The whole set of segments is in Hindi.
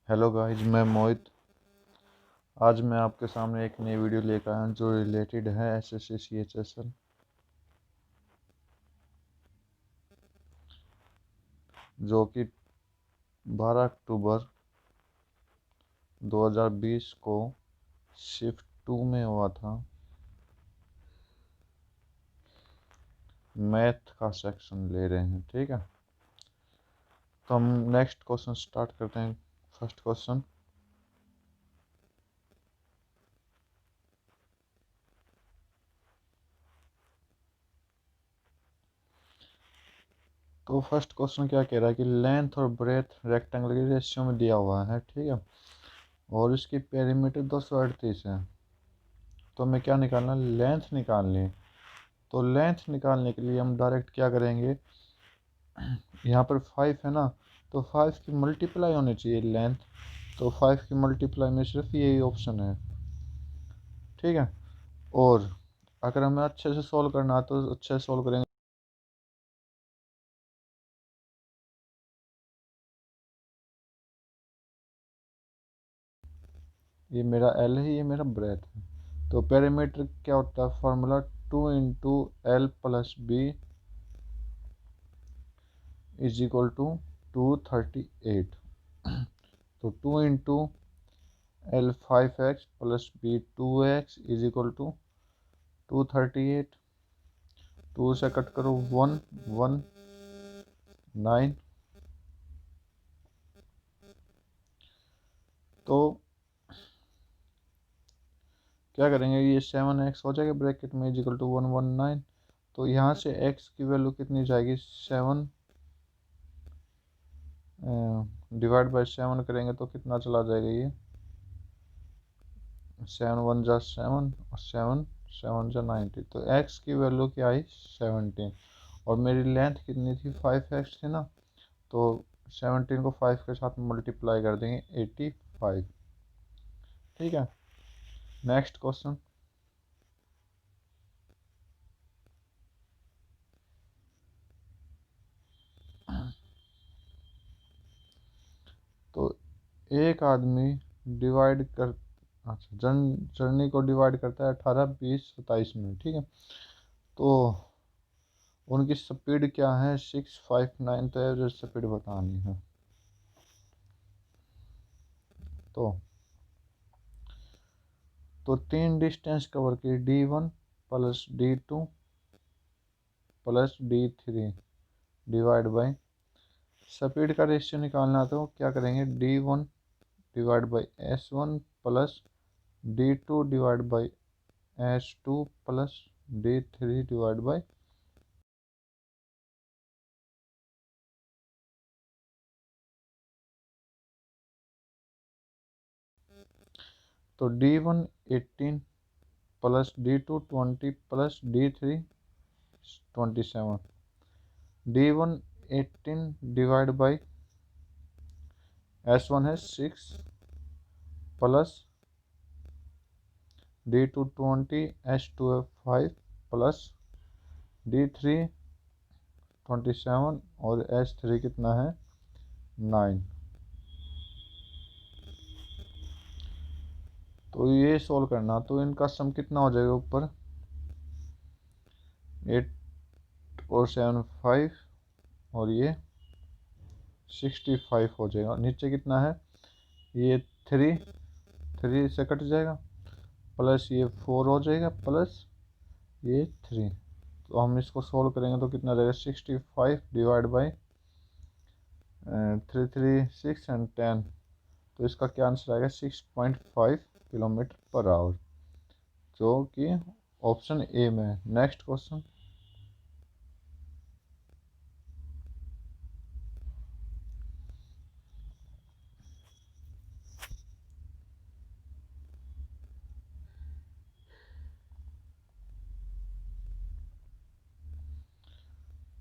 हेलो गाइस, मैं मोहित। आज मैं आपके सामने एक नई वीडियो लेकर आया हूं जो रिलेटेड है एसएससी सीएचएसएल, जो कि 12 अक्टूबर 2020 को शिफ्ट 2 में हुआ था। मैथ का सेक्शन ले रहे हैं, ठीक है। तो हम नेक्स्ट क्वेश्चन स्टार्ट करते हैं। फर्स्ट क्वेश्चन, तो फर्स्ट क्वेश्चन क्या कह रहा है कि लेंथ और ब्रेथ रेक्टेंगल के रेशियो में दिया हुआ है, ठीक है, और इसकी पेरीमीटर 238 है। तो हमें क्या निकालना, लेंथ निकालनी है। तो लेंथ निकालने के लिए हम डायरेक्ट क्या करेंगे, यहाँ पर 5 है ना, तो 5 की मल्टीप्लाई होनी चाहिए लेंथ। तो 5 की मल्टीप्लाई में सिर्फ यही ऑप्शन है, ठीक है। और अगर हमें अच्छे से सॉल्व करना है तो अच्छे से सॉल्व करेंगे। ये मेरा एल है, ये मेरा ब्रेथ है। तो पेरीमीटर क्या होता है, formula 2 × L + B is equal to 238। तो 2 × L 5x + B 2x is equal to 238। 2 से कट करो 1 1 9। तो क्या करेंगे, ये 7x हो जाएगा ब्रैकेट में इजिकल टू 119। तो यहाँ से x की वैल्यू कितनी जाएगी, 7 डिवाइड बाई 7 करेंगे तो कितना चला जाएगा, ये 7 1 जा 7 और 7 7 जा 90। तो x की वैल्यू क्या आई, 17। और मेरी लेंथ कितनी थी, 5x थी ना। तो 17 को 5 के साथ मल्टीप्लाई कर देंगे, 85, ठीक है। नेक्स्ट क्वेश्चन, तो एक आदमी डिवाइड कर, अच्छा, जर्नी को डिवाइड करता है 18 20 27 में, ठीक है। तो उनकी स्पीड क्या है, 659। तो एवरेज स्पीड बतानी है। तो तीन डिस्टेंस कवर की, D1 + D2 + D3 divide by speed का रेशियो निकालना। तो क्या करेंगे, D1 divide by S1 + D2 divide by S2 + D3 divide by, तो D1 18 + D2 20 + D3 27। D1 18 divide by S1 है 6 + D2 20, S2 है 5 + D3 27 और S3 कितना है, 9। तो ये सोल्व करना। तो इनका सम कितना हो जाएगा, ऊपर 8 और 7 5 और ये 65 हो जाएगा। नीचे कितना है, ये 3 3 से कट जाएगा, प्लस ये 4 हो जाएगा, प्लस ये 3। तो हम इसको सोल्व करेंगे तो कितना जाएगा, 65 डिवाइड बाई 3 3 6 एंड 10। तो इसका क्या आंसर आएगा, 6.5 km/h, जो कि ऑप्शन ए में है। नेक्स्ट क्वेश्चन,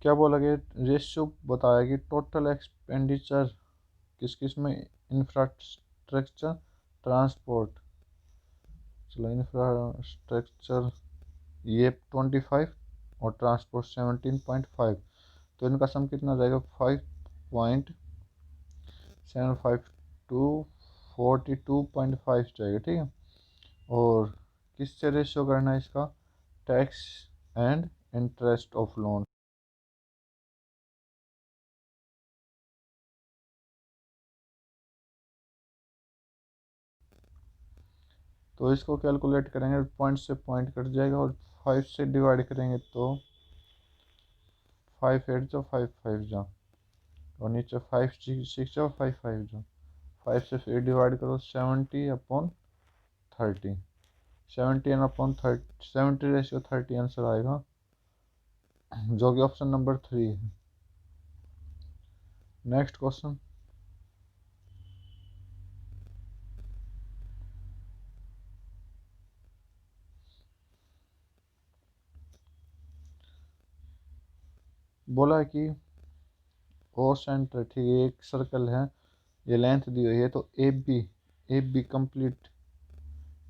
क्या बोला गया, रेशियो बताया कि टोटल एक्सपेंडिचर किस किस में, इंफ्रास्ट्रक्चर, ट्रांसपोर्ट, चलो इंफ्रास्ट्रक्चर ये 25 और ट्रांसपोर्ट 17.5। तो इनका सम कितना जाएगा, 5.752 42.5 जाएगा, ठीक है। और किससे रेशियो करना है इसका, tax and interest of loan. तो इसको कैलकुलेट करेंगे, पॉइंट से पॉइंट कट जाएगा, और 5 से डिवाइड करेंगे तो 5 8 जो 5 5 जो, और नीचे 5 6 जो 5 5 जो, 5 से फिर डिवाइड करो 70/30, 70/30, 70:30 आंसर आएगा, जो कि ऑप्शन नंबर 3 है। Next question. बोला है कि ओ सेंटर, ठीक है, एक सर्कल है, ये लेंथ दी हुई है, तो ए बी कंप्लीट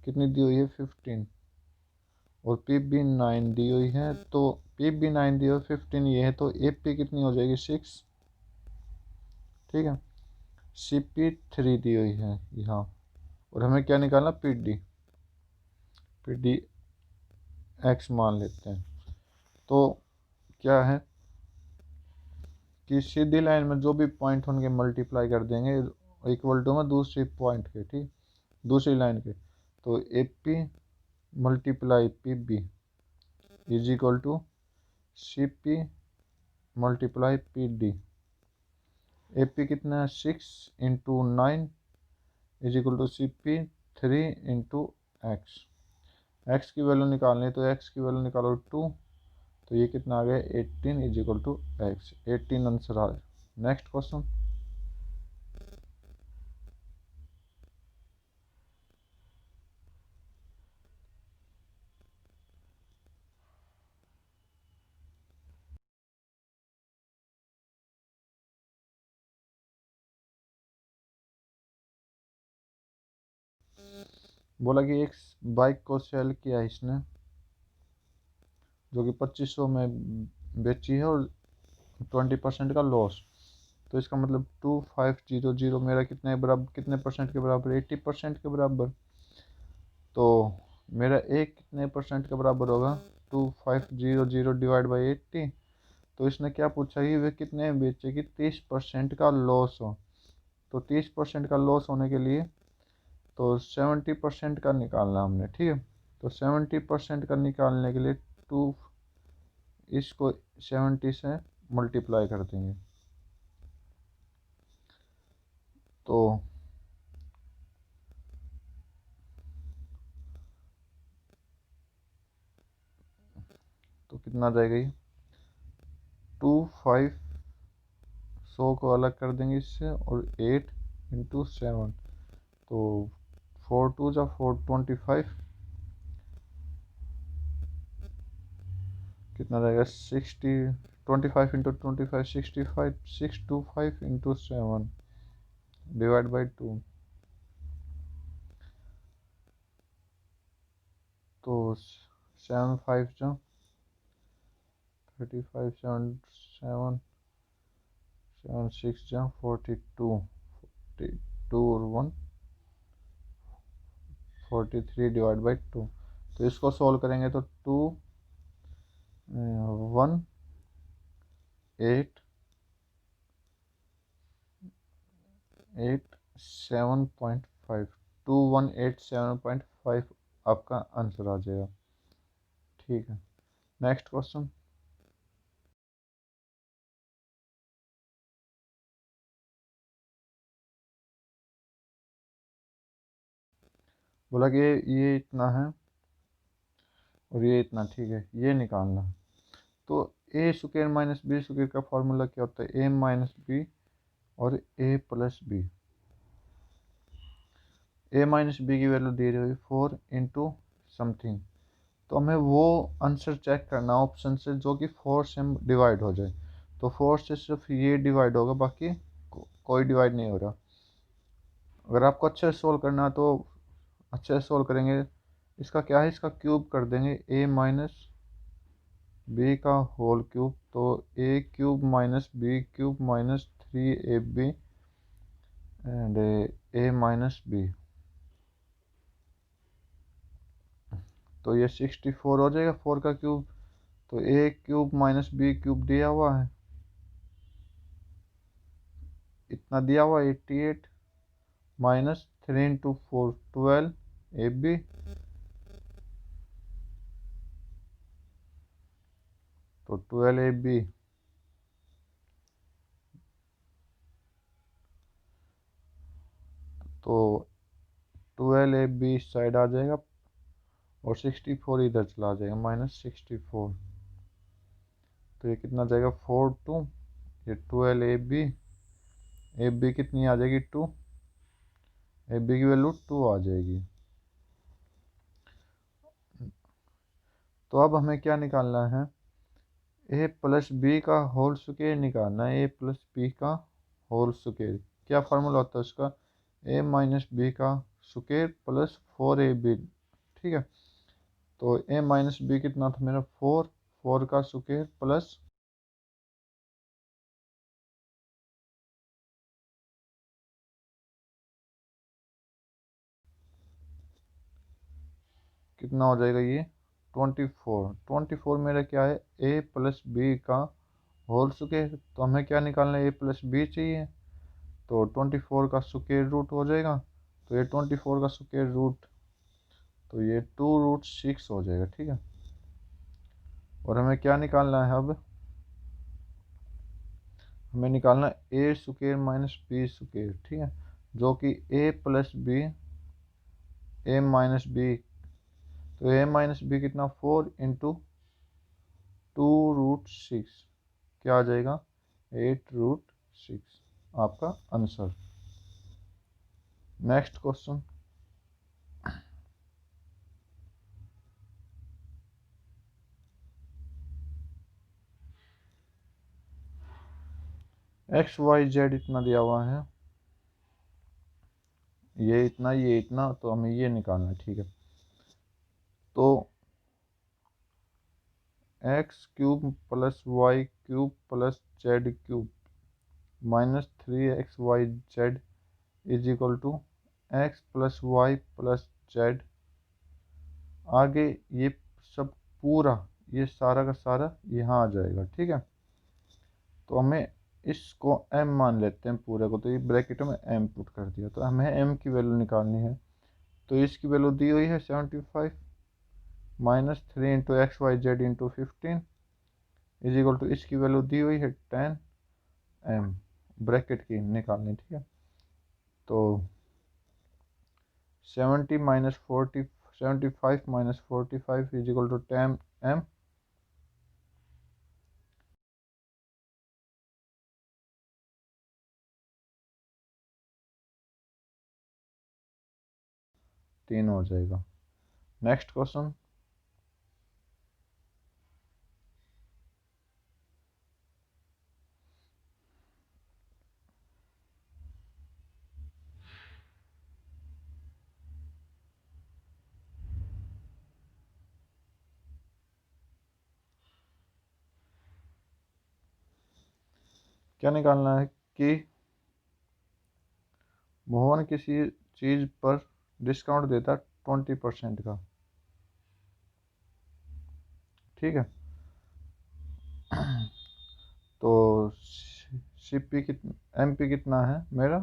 कितनी दी हुई है 15, और पी बी 9 दी हुई है, तो पी बी 9 दी हुई 15 ये है, तो ए पी कितनी हो जाएगी 6, ठीक है। सी पी 3 दी हुई है यहाँ, और हमें क्या निकालना, पी डी एक्स मान लेते हैं। तो क्या है कि सीधी लाइन में जो भी पॉइंट होंगे मल्टीप्लाई कर देंगे इक्वल टू में दूसरी पॉइंट के, ठीक, दूसरी लाइन के। तो A P multiply P B is equal to C P multiply P D. A P कितना है 6 × 9 is equal to C P 3 × x. X की वैल्यू निकालनी है, तो एक्स की वैल्यू निकालो 2, तो ये कितना आ गया 18 is equal to X. 18 answer आ गया। Next question. बोला कि एक बाइक को सेल किया इसने, जो कि 2500 में बेची है, और 20% का लॉस। तो इसका मतलब 2500 मेरा कितने बराबर, कितने परसेंट के बराबर, 80% के बराबर। तो मेरा एक कितने परसेंट के बराबर होगा, 2500 डिवाइड बाई 80। तो इसने क्या पूछा कि वे कितने बेचे कि 30% का लॉस हो। तो 30% का लॉस होने के लिए तो 70% का निकालना हमने, ठीक है। तो 70% का निकालने के लिए टू इसको 70 से मल्टीप्लाई कर देंगे, तो कितना आ जाएगा ये 2500 को अलग कर देंगे इससे, और 8 × 7, तो 4 2 जा 425, कितना रहेगा 60, 25 × 25 65, 625 × 7 डिवाइड बाई 2। तो 7 5 जा 35, 7 7 7 6 जा 42, 42 और 1 43 डिवाइड बाई 2। तो इसको सॉल्व करेंगे तो 2 1 8 8 7.5, 2187.5 आपका आंसर आ जाएगा, ठीक है। Next question. बोला कि ये इतना है और ये इतना, ठीक है, ये निकालना। तो A square minus B square का फॉर्मूला क्या होता है, ए माइनस बी और ए प्लस बी। ए माइनस बी की वैल्यू दे रही हुई 4 इंटू समथिंग, तो हमें वो आंसर चेक करना ऑप्शन से जो कि 4 से डिवाइड हो जाए। तो 4 से सिर्फ ये डिवाइड होगा, बाकी कोई डिवाइड नहीं हो रहा। अगर आपको अच्छे से सोल्व करना है तो अच्छे से सोल्व करेंगे। इसका क्या है, इसका क्यूब कर देंगे, ए माइनस बी का होल क्यूब, तो A cube minus B cube minus 3ab and A minus B, तो ये 64 हो जाएगा 4 का क्यूब। तो A cube minus B cube दिया हुआ है, इतना दिया हुआ 88 माइनस 3 इंटू 4 12 ए बी, तो 12 ए बी, तो 12 ए बी साइड आ जाएगा और 64 इधर चला जाएगा -64, तो ये कितना जाएगा 4 2, ये 12 ए बी कितनी आ जाएगी 2, ए बी की वैल्यू 2 आ जाएगी। तो अब हमें क्या निकालना है, ए प्लस बी का होल स्क्वायर निकालना है, ए प्लस बी का होल स्क्वायर। क्या फार्मूला होता है उसका, ए माइनस बी का स्क्वायर प्लस 4ab, ठीक है। तो ए माइनस बी कितना था मेरा 4, 4 का स्क्वायर प्लस कितना हो जाएगा ये 24, 24 मेरा क्या है ए प्लस बी का होल स्क्वायर। तो हमें क्या निकालना है, ए प्लस बी चाहिए, तो 24 का स्क्वायर रूट हो जाएगा, तो ये 24 का स्क्वायर रूट, तो ये 2√6 हो जाएगा, ठीक है। और हमें क्या निकालना है, अब हमें निकालना ए स्क्वायर माइनस बी स्क्वायर, ठीक है, जो कि ए प्लस बी, ए माइनस बी, तो ए माइनस बी कितना 4 इंटू 2√6, क्या आ जाएगा 8√6, आपका answer. Next question, x y z इतना दिया हुआ है, ये इतना, तो हमें ये निकालना है, ठीक है। तो x cube plus y cube plus z cube -3xyz is equal to x plus y plus z. आगे ये सब पूरा, ये सारा का सारा यहाँ आ जाएगा, ठीक है। तो हमें इसको m मान लेते हैं पूरे को, तो ये ब्रैकेट में m पुट कर दिया, तो हमें m की वैल्यू निकालनी है। तो इसकी वैल्यू दी हुई है 75 -3 into x y z into 15 is equal to, इसकी वैल्यू दी हुई है 10 m, ब्रैकेट की निकालनी, ठीक है। तो 75 minus 45 is equal to 10 m, तीन हो जाएगा। नेक्स्ट क्वेश्चन, क्या निकालना है कि मोहन किसी चीज़ पर डिस्काउंट देता 20% का, ठीक है। तो सीपी कितना, एमपी कितना है मेरा,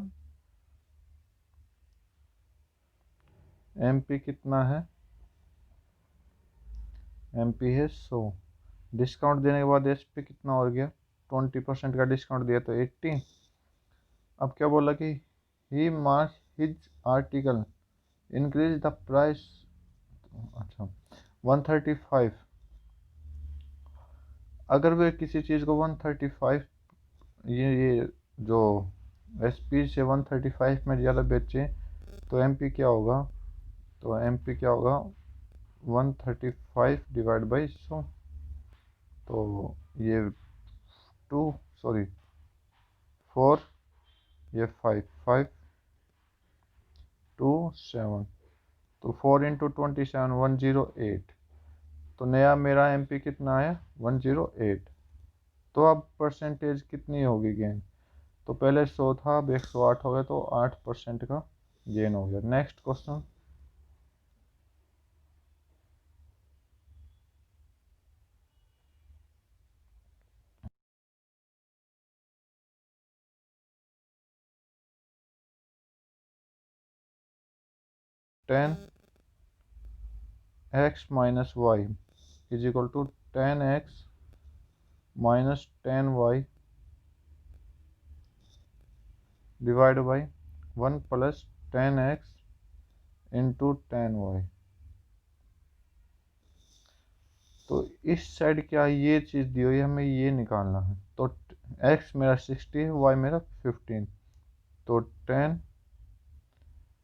एमपी कितना है, एमपी है 100, डिस्काउंट देने के बाद एसपी कितना हो गया 20% का डिस्काउंट दिया तो 80। अब क्या बोला कि he mark his article increase the price, अच्छा 135, अगर वे किसी चीज़ को 135, ये जो एसपी से 135 में ज़्यादा बेचे, तो एमपी क्या होगा, तो एमपी क्या होगा 135 डिवाइड बाई 100, तो ये 2 सॉरी 4, ये 5 5 2 7, तो 4 इंटू 27 108, तो नया मेरा एमपी कितना है 108। तो अब परसेंटेज कितनी होगी गेन, तो पहले 100 था, अब 108 हो गया, तो 8% का गेन हो गया। Next question. Tan x minus y is equal to 10x minus 10y divide by 1 plus 10x into 10y। तो इस साइड क्या ये चीज़ दी हुई है, हमें ये निकालना है। तो x मेरा 60 है, y मेरा 15, तो 10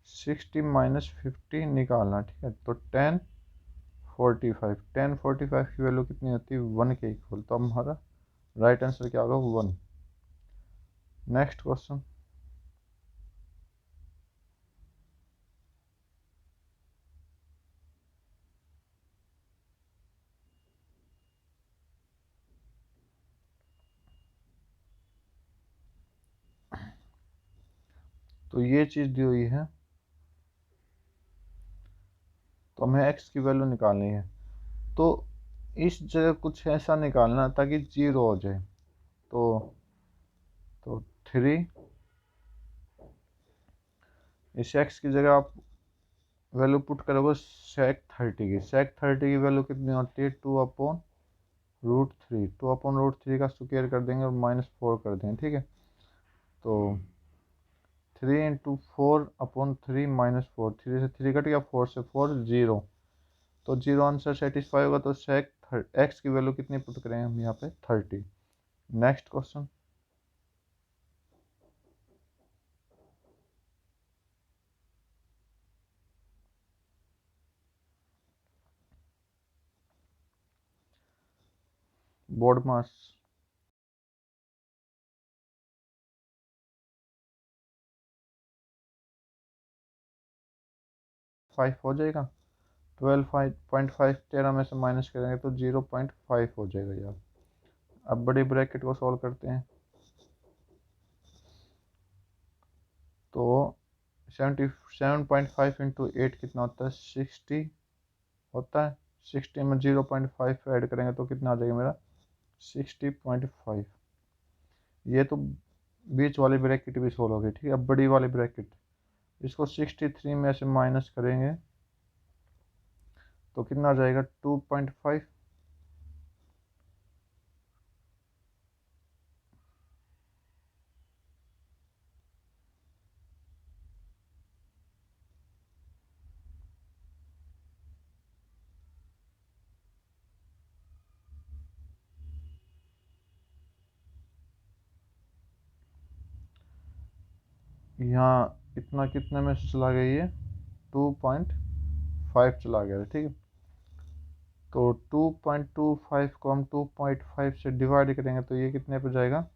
60 माइनस 50 निकालना, ठीक है। तो 1045, 1045 की वैल्यू कितनी होती है, 1 के इक्वल। तो हमारा राइट आंसर क्या होगा, 1। Next question. तो ये चीज़ दी हुई है, तो हमें x की वैल्यू निकालनी है। तो इस जगह कुछ ऐसा निकालना ताकि जीरो हो जाए। तो 3, इस x की जगह आप वैल्यू पुट करोगे सेक 30 की। सेक 30 की वैल्यू कितनी होती है, 2/√3। 2/√3 का स्क्वायर कर देंगे और -4 कर देंगे, ठीक है। तो 3 × 4/3 -4, 3 से 3 कट गया, 4 से 4 0। तो जीरो आंसर सेटिस्फाई होगा। तो सेक एक्स की वैल्यू कितनी पुट करेंगे हम यहाँ पे, 30। Next question. बोर्ड मास 5 हो जाएगा। 12.5 13 में से माइनस करेंगे तो 0.5 हो जाएगा यार। अब बड़ी ब्रैकेट को सॉल्व करते हैं। तो 77.5 इंटू 8 कितना होता है, 60 होता है। 60 में 0.5 ऐड करेंगे तो कितना आ जाएगा मेरा, 60.5। ये तो बीच वाली ब्रैकेट भी सोल्व होगी, ठीक है। अब बड़ी वाली ब्रैकेट, इसको 63 में से माइनस करेंगे तो कितना आ जाएगा, 2.5। यहाँ इतना कितने में से चला गया, ये 2.5 चला गया, ठीक है। तो 2.25 को हम 2.5 से डिवाइड करेंगे तो ये कितने पर जाएगा,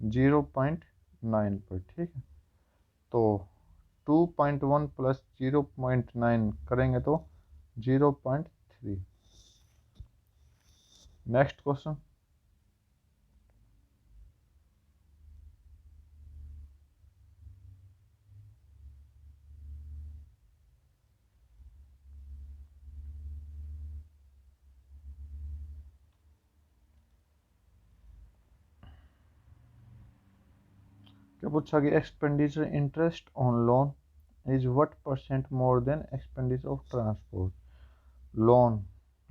0.9 पर, ठीक है। तो 2.1 प्लस 0.9 करेंगे तो 0.3। Next question. क्या पूछा कि expenditure interest on loan is what percent more than expenditure of transport. Loan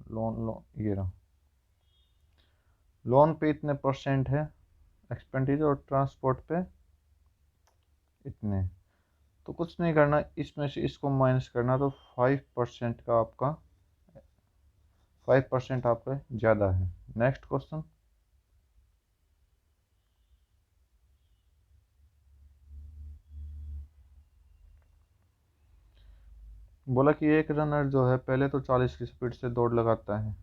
loan loan ये रहा, लोन पे इतने परसेंट है, एक्सपेंडिचर और ट्रांसपोर्ट पे इतने। तो कुछ नहीं करना, इसमें से इसको माइनस करना, तो 5% का आपका 5% आपका ज़्यादा है। Next question. बोला कि एक रनर जो है पहले तो 40 की स्पीड से दौड़ लगाता है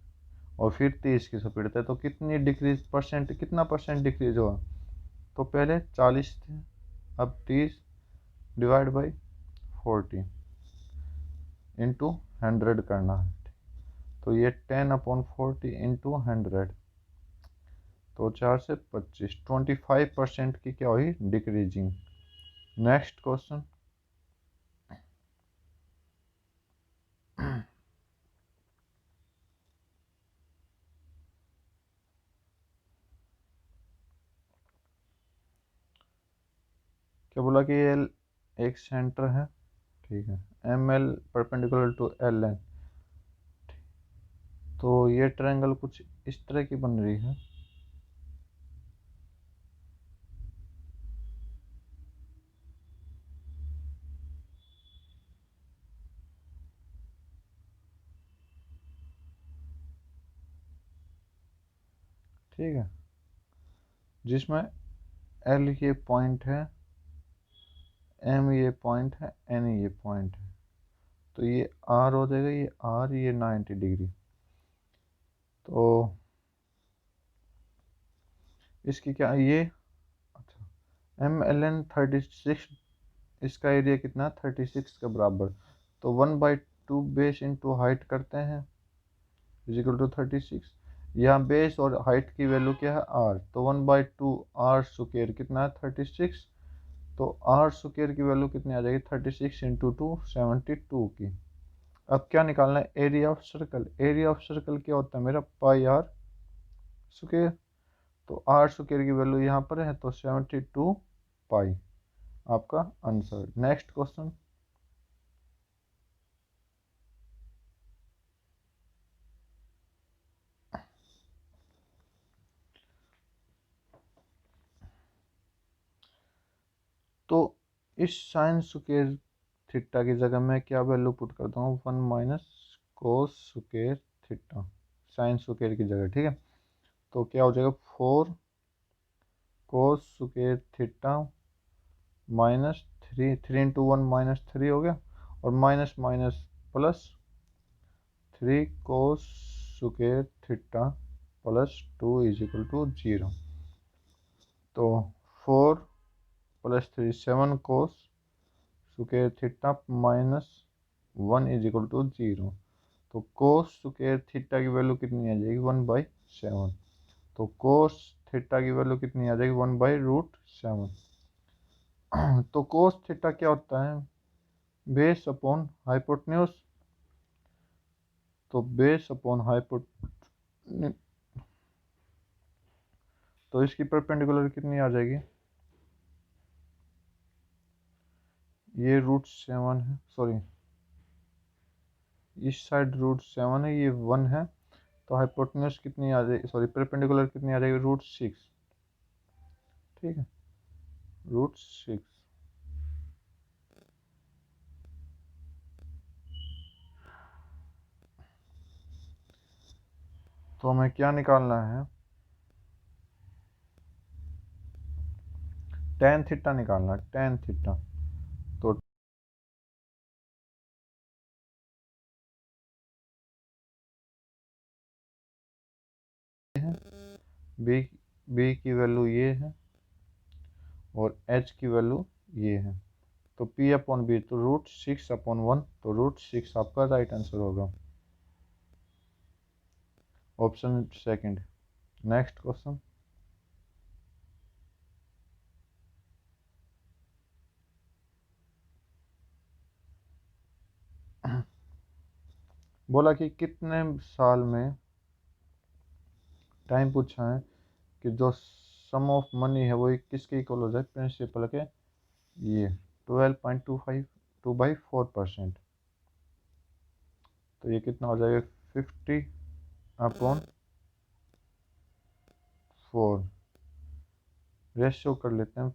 और फिर 30 की स्पीड से, तो कितनी डिक्रीज परसेंट, कितना परसेंट डिक्रीज हुआ। तो पहले 40 थे, अब 30 डिवाइड बाई 40 इंटू 100 करना है। तो ये 10/40 इंटू 100, तो 4 से 25, 25% की क्या हुई, डिक्रीजिंग। Next question. क्या बोला कि एल एक सेंटर है, ठीक है, M L perpendicular to L N, तो ये ट्रायंगल कुछ इस तरह की बन रही है। ठीक है, जिसमें एल ये पॉइंट है, एम ये पॉइंट है, एन ये पॉइंट है, तो ये आर हो जाएगा, ये आर, ये 90 डिग्री। तो इसकी क्या ये, अच्छा, एम एल एन 36, इसका एरिया कितना, 36 के बराबर। तो 1/2 बेस इंटू हाइट करते हैं इजिकल टू 36। यहाँ बेस और हाइट की वैल्यू क्या है, आर, तो 1/2 आर स्क्वायर कितना है, 36। तो आर स्क्वायर की वैल्यू कितनी आ जाएगी, 36 इंटू 2, 72 की। अब क्या निकालना है, area of circle. Area of circle क्या होता है मेरा, पाई आर स्क्वायर। तो आर स्क्वायर की वैल्यू यहाँ पर है, तो 72 पाई आपका आंसर। Next question. तो इस साइन स्क्वायर थीटा की जगह मैं क्या वैल्यू पुट करता हूँ, 1 minus cos square theta sine square की जगह, ठीक है। तो क्या हो जाएगा, 4 cos square theta minus 3, 3 into 1 -3 हो गया, और minus minus plus 3 cos square theta plus 2 is equal to 0। तो 4 plus 3 7 cos square theta minus 1 is equal to 0। तो कोस स्क्वायर थीटा की वैल्यू कितनी आ जाएगी, 1/7। तो कोस थीटा की वैल्यू कितनी आ जाएगी, 1/√7। तो कोस थीटा क्या होता है, बेस अपॉन हाइपोटेन्यूज। तो बेस अपॉन हाइपोट, तो इसकी परपेंडिकुलर कितनी आ जाएगी, ये √7 है, सॉरी इस साइड √7 है, ये 1 है। तो हाइपोटेन्यूज कितनी आ जाएगी, सॉरी परपेंडिकुलर कितनी आ जाएगी, √6, ठीक है, √6। तो हमें क्या निकालना है, टेन थीटा निकालना है, टेन थीटा। तो बी बी की वैल्यू ये है, और एच की वैल्यू ये है। तो पी अपॉन बी, तो √6/1, तो √6 आपका राइट आंसर होगा, ऑप्शन सेकंड। Next question. बोला कि कितने साल में, टाइम पूछा है कि जो सम ऑफ मनी है वो किसके इक्वल हो जाए, प्रिंसिपल के, ये 12.25 2/4%। तो ये कितना हो जाएगा, 50/4। रेशियो कर लेते हैं,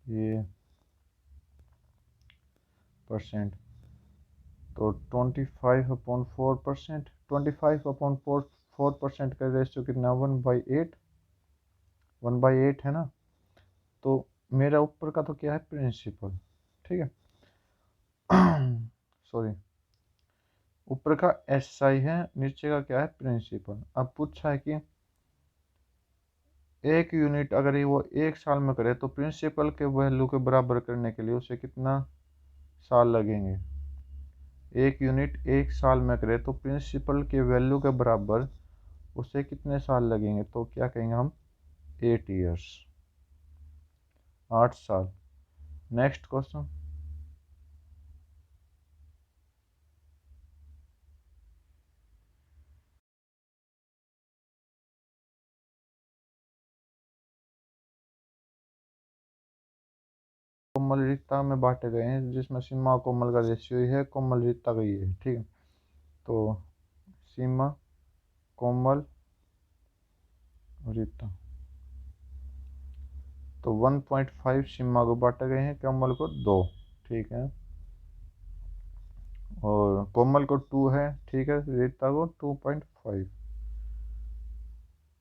ये परसेंट, तो 25/4%, 25/4% का रेशियो कितना, 1/8, 1/8 है ना। तो मेरा ऊपर का तो क्या है, प्रिंसिपल, ठीक है, सॉरी, ऊपर का SI है, नीचे का क्या है, प्रिंसिपल। अब पूछा है कि एक यूनिट अगर ये वो 1 साल में करे तो प्रिंसिपल के वैल्यू के बराबर करने के लिए उसे कितना साल लगेंगे। एक यूनिट एक साल में करे तो प्रिंसिपल के वैल्यू के बराबर उसे कितने साल लगेंगे, तो क्या कहेंगे हम 8 ईयर्स, 8 साल। नेक्स्ट क्वेश्चन, कोमल रिक्ता में बांटे गए हैं जिसमें सीमा और कोमल का रेशियो है कोमल रिक्ता का ये है, ठीक है। तो सीमा, कोमल, रिक्ता, तो 1.5 सीमा को बांटे गए हैं, कोमल को 2, ठीक है। और कोमल को 2 है, ठीक है, रिक्ता को 2.5।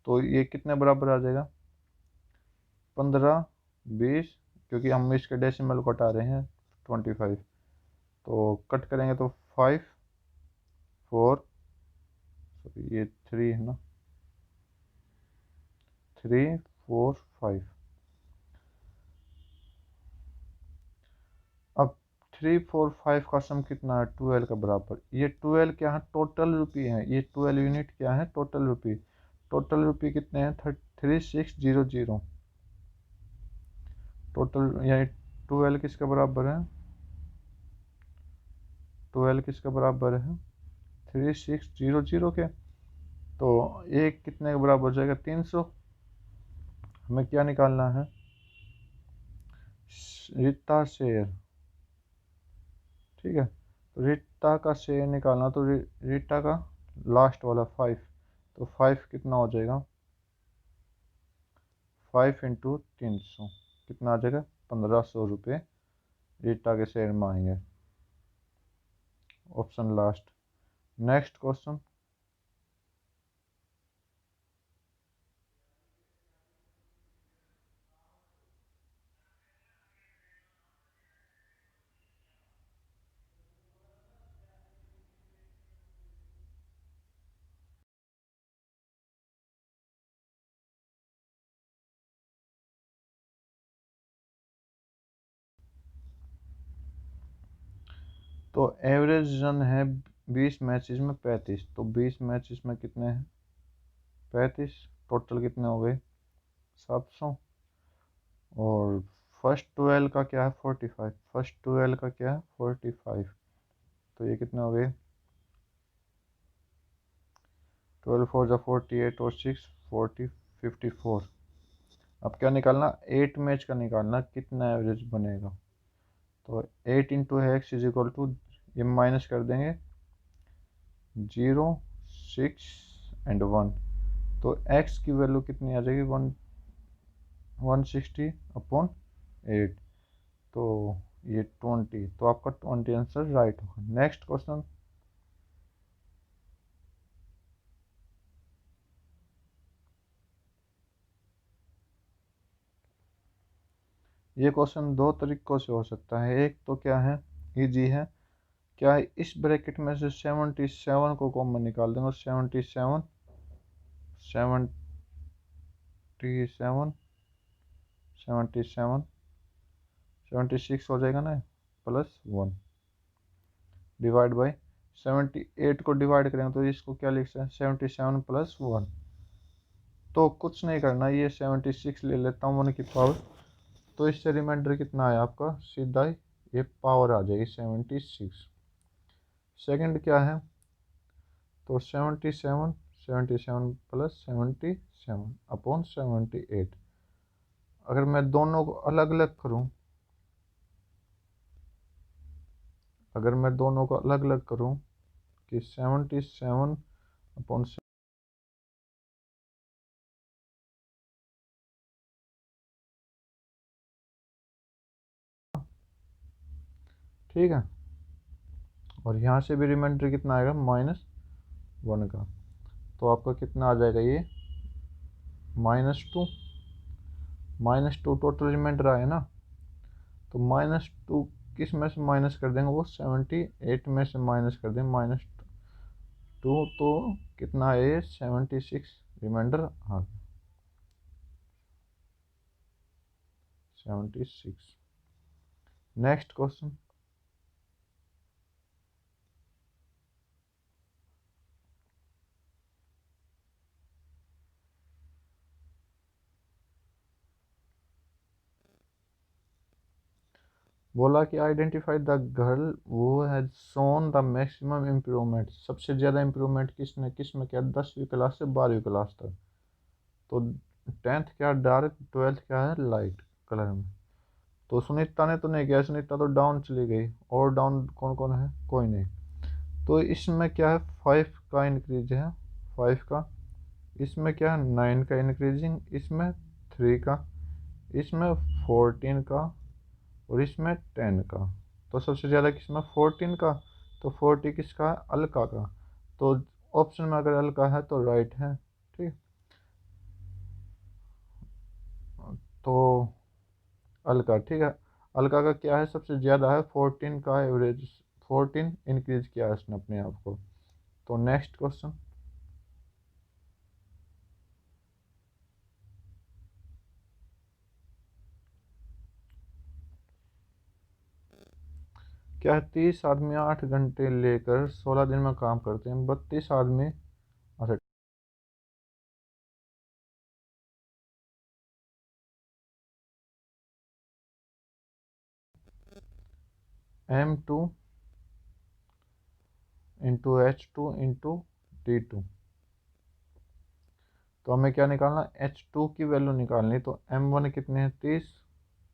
तो ये कितने बराबर आ जाएगा, 15, 20, क्योंकि हम इसके डेसिमल को हटा रहे हैं 25। तो कट करेंगे तो 5, 4, ये 3 है ना, 3, 4, 5। अब 3, 4, 5 का सम कितना है, 12 के बराबर। ये 12 क्या है, टोटल रुपी है, ये 12 यूनिट क्या है, टोटल रुपी। टोटल रुपी कितने हैं, 3600। टोटल यानी 12 किसके बराबर है, 12 किसके बराबर है, 3600 के। तो एक कितने के बराबर हो जाएगा, 300। हमें क्या निकालना है, रिक्ता शेयर, ठीक है। तो रिक्ता का शेयर निकालना, तो रिक्ता का लास्ट वाला 5। तो 5 कितना हो जाएगा, 5 इंटू 300 कितना आ जाएगा, 1500 रुपये रिक्ता के शेयर में आएंगे। Option last. नेक्स्ट क्वेश्चन, तो एवरेज रन है 20 मैचेस में 35। तो 20 मैचेस में कितने हैं, 35। टोटल कितने हो गए, 700। और फर्स्ट 12 का क्या है, 45। फर्स्ट 12 का क्या है, 45। तो ये कितने हो गए, 12 4 जा 48 और 6 40, 54। अब क्या निकालना, 8 मैच का निकालना, कितना एवरेज बनेगा। तो 8 into x is equal to, ये माइनस कर देंगे, 0, 6 एंड 1। तो एक्स की वैल्यू कितनी आ जाएगी, 160/8। तो ये 20। तो आपका 20 आंसर राइट होगा। नेक्स्ट क्वेश्चन, ये क्वेश्चन दो तरीकों से हो सकता है। एक तो क्या है, इजी है, क्या है, इस ब्रैकेट में से 77 को कॉमन निकाल देंगे। 77, 77, 77, 76 हो जाएगा ना, +1 डिवाइड बाई 78 को डिवाइड करेंगे तो इसको क्या लिख सकते हैं, 77 + 1। तो कुछ नहीं करना, ये 76 ले लेता हूँ 1 की पावर। तो इससे रिमाइंडर कितना आया आपका, सीधा ये पावर आ जाएगी 76। सेकंड क्या है, तो 77, 77 + 77/78। अगर मैं दोनों को अलग अलग करूं, अगर मैं दोनों को अलग अलग करूं कि 77/, ठीक है, और यहाँ से भी रिमाइंडर कितना आएगा, -1 का। तो आपका कितना आ जाएगा ये, -2। -2 टोटल रिमाइंडर आया ना। तो -2 किस में से माइनस कर देंगे, वो 78 में से माइनस कर देंगे, -2। तो कितना है ये, 76 रिमाइंडर हाँ, 76। नेक्स्ट क्वेश्चन, बोला कि आइडेंटिफाई द गर्ल वो has shown the maximum improvement, सबसे ज़्यादा इम्प्रूवमेंट किसने किस में किया, 10वीं क्लास से 12वीं क्लास तक। तो 10th क्या डार्क, 12th क्या है लाइट कलर में। तो सुनीता ने तो नहीं किया, सुनीता तो डाउन चली गई, और डाउन कौन कौन है, कोई नहीं। तो इसमें क्या है 5 का इंक्रीज है, 5 का, इसमें क्या है 9 का इंक्रीजिंग, इसमें 3 का, इसमें 14 का, और इसमें 10 का। तो सबसे ज़्यादा किसमें 14 का, तो 40 किसका है, अलका का। तो ऑप्शन में अगर अलका है तो राइट है, ठीक। तो अलका, ठीक है। अलका का क्या है सबसे ज़्यादा है 14 का एवरेज, 14 इंक्रीज किया है उसने अपने आप को। तो नेक्स्ट क्वेश्चन क्या है, 30 आदमी 8 घंटे लेकर 16 दिन में काम करते हैं, 32 आदमी, अच्छा, M2 into H2 into D2। तो हमें क्या निकालना, H2 की वैल्यू निकालनी। तो M1 कितने हैं 30,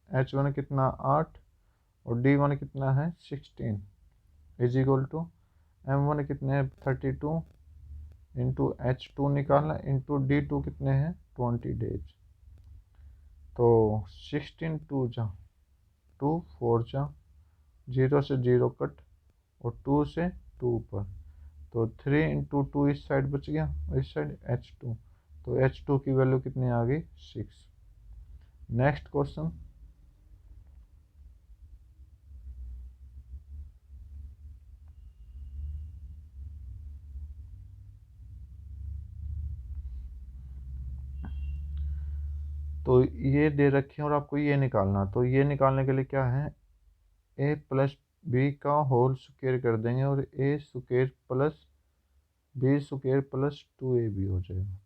H1 कितना 8, और D1 कितना है 16, इज इक्वल टू M1 कितने हैं 32 इंटू H2 निकालना इंटू D2 कितने हैं 20 डेज। तो 16 टू जा 2, 4 जा 0 से 0 कट, और 2 से 2 पर। तो 3 इंटू 2 इस साइड बच गया, और इस साइड H2। तो H2 की वैल्यू कितनी आ गई 6। नेक्स्ट क्वेश्चन, तो ये दे रखे हैं और आपको ये निकालना। तो ये निकालने के लिए क्या है, ए प्लस बी का होल स्क्वायर कर देंगे, और A square plus B square plus 2ab हो जाएगा।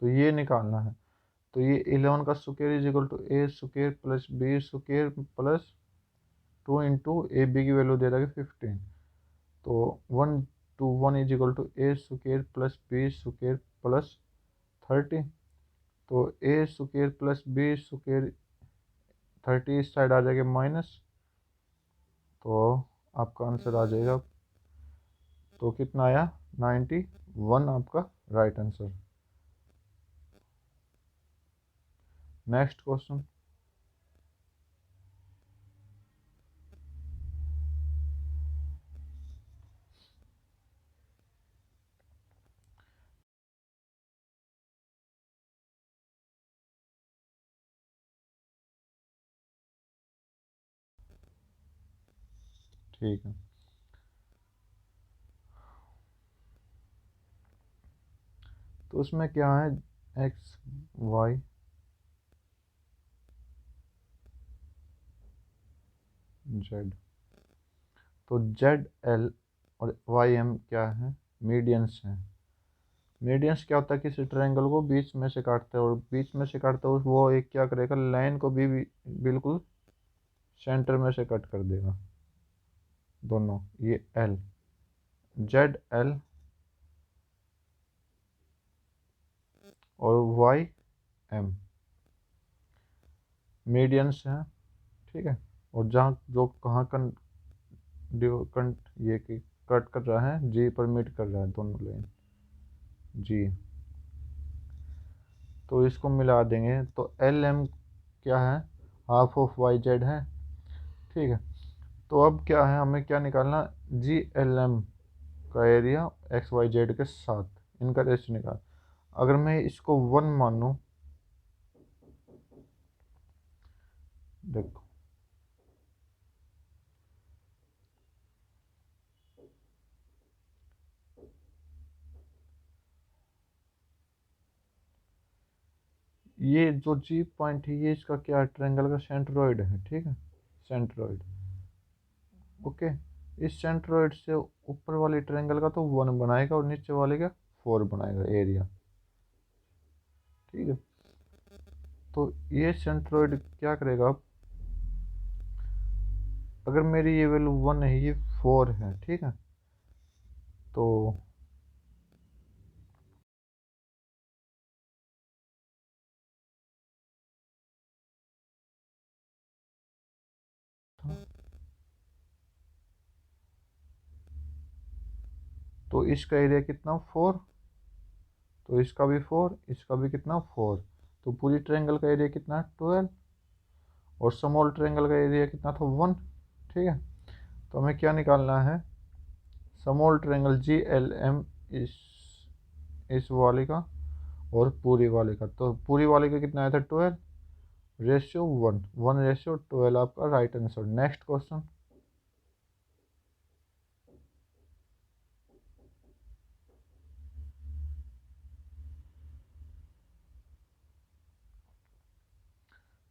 तो ये निकालना है। तो ये 11 का square is equal to A square plus B square plus 2 into A B की वैल्यू दे रहा है 15। तो 1 to 1 is equal to A square plus B square plus 30। तो A square plus B square 30 इस साइड आ जाएगा माइनस, तो आपका आंसर आ जाएगा, तो कितना आया 91 आपका राइट आंसर। नेक्स्ट क्वेश्चन, ठीक है। तो उसमें क्या है एक्स वाई जेड। तो जेड एल और वाई एम क्या है, मीडियंस हैं। मीडियंस क्या होता है, किसी ट्रायंगल को बीच में से काटता है, और बीच में से काटता है वो एक क्या करेगा, लाइन को भी बिल्कुल सेंटर में से कट कर देगा दोनों। ये एल, जेड एल और वाई एम मीडियंस हैं, ठीक है। और जहाँ जो कहाँ ये कि कट कर रहा है, जी पर मीट कर रहा है दोनों लाइन, जी। तो इसको मिला देंगे, तो एल एम क्या है, हाफ ऑफ वाई जेड है, ठीक है। तो अब क्या है, हमें क्या निकालना, जी एल एम का एरिया एक्स वाई जेड के साथ इनका रेशियो निकाल। अगर मैं इसको 1 मानूँ, देखो ये जो जी पॉइंट है, ये इसका क्या ट्रायंगल का सेंट्रोइड है, ठीक है, सेंट्रोइड, ओके। इस सेंट्रोइड से ऊपर वाले ट्रायंगल का तो 1 बनाएगा, और नीचे वाले का 4 बनाएगा एरिया, ठीक है। तो ये सेंट्रोइड क्या करेगा, अगर मेरी ये वैल्यू 1 है, ये 4 है, ठीक है, तो इसका एरिया कितना 4, तो इसका भी 4, इसका भी कितना 4, तो पूरी ट्रायंगल का एरिया कितना 12, और स्मॉल ट्रायंगल का एरिया कितना था 1, ठीक है। तो हमें क्या निकालना है, स्मॉल ट्रायंगल GLM इस वाले का और पूरी वाले का। तो पूरी वाले का कितना आया था 12:1, 1:12 आपका right answer. Next question.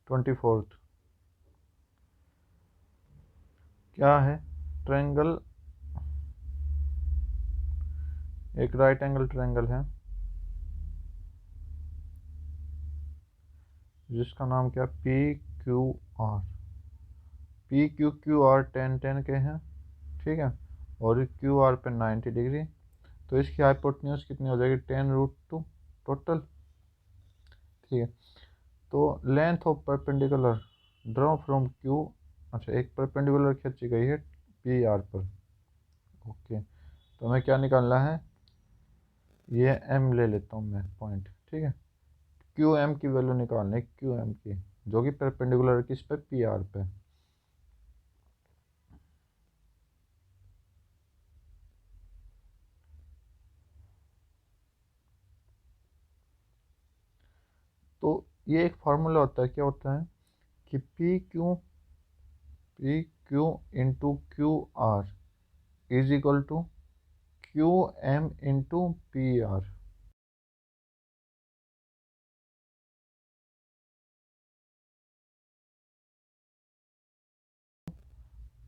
Twenty fourth क्या है, ट्रायंगल, एक राइट एंगल ट्रायंगल है जिसका नाम क्या, PQR। PQQR 10-10 के हैं, ठीक है, और QR पे 90 डिग्री। तो इसकी हाइपोटेन्यूज कितनी हो जाएगी, 10√2 टोटल, ठीक है। तो length of perpendicular draw from Q, अच्छा एक परपेंडिकुलर खींची गई है PR पर, ओके। तो हमें क्या निकालना है, ये M ले लेता हूँ मैं पॉइंट, ठीक है। QM की वैल्यू निकालनी है, QM की, जो कि परपेंडिकुलर है किस पे, PR पे। तो ये एक फार्मूला होता है, क्या होता है कि P Q into QR is equal to QM into PR।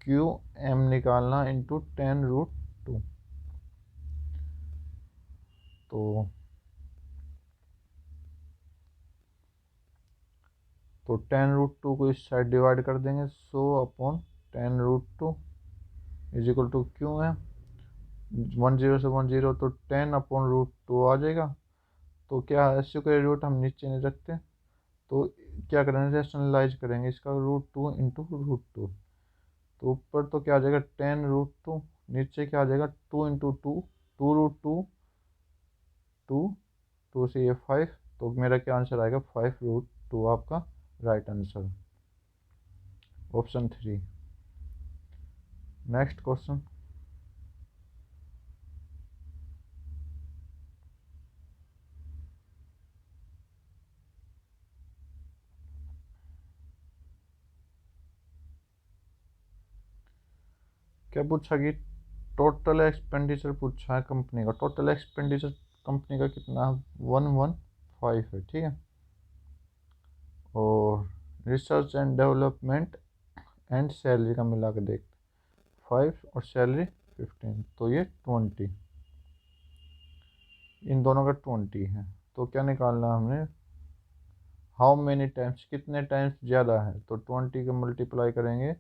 QM निकालना इंटू 10√2। तो 10√2 को इस साइड डिवाइड कर देंगे, 100/10√2 इज इक्वल टू QM। 10 से 10 तो 10/√2 आ जाएगा। तो क्या ऐसे कोई रूट हम नीचे नहीं रखते, तो क्या करेंगे, रेशनलाइज करेंगे इसका, √2 इंटू √2। तो ऊपर तो क्या आ जाएगा 10√2, नीचे क्या आ जाएगा 2 इंटू 2, 2√2, 2, 2 से ये 5, तो मेरा क्या आंसर आएगा 5√2 आपका right answer, option 3। Next question. क्या पूछा कि टोटल एक्सपेंडिचर पूछा है कंपनी का, टोटल एक्सपेंडिचर कंपनी का कितना 115 है, ठीक है। और research and development and salary का मिला के देख, 5 और सैलरी 15, तो ये 20, इन दोनों का 20 है। तो क्या निकालना है हमने, हाउ मेनी टाइम्स, कितने टाइम्स ज़्यादा है, तो 20 का मल्टीप्लाई करेंगे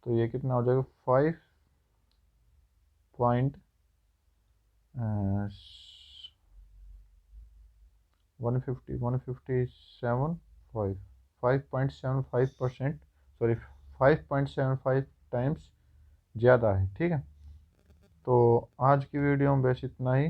तो ये कितना हो जाएगा 5.150 सॉरी 5.75 टाइम्स ज़्यादा है, ठीक है। तो आज की वीडियो में बस इतना ही।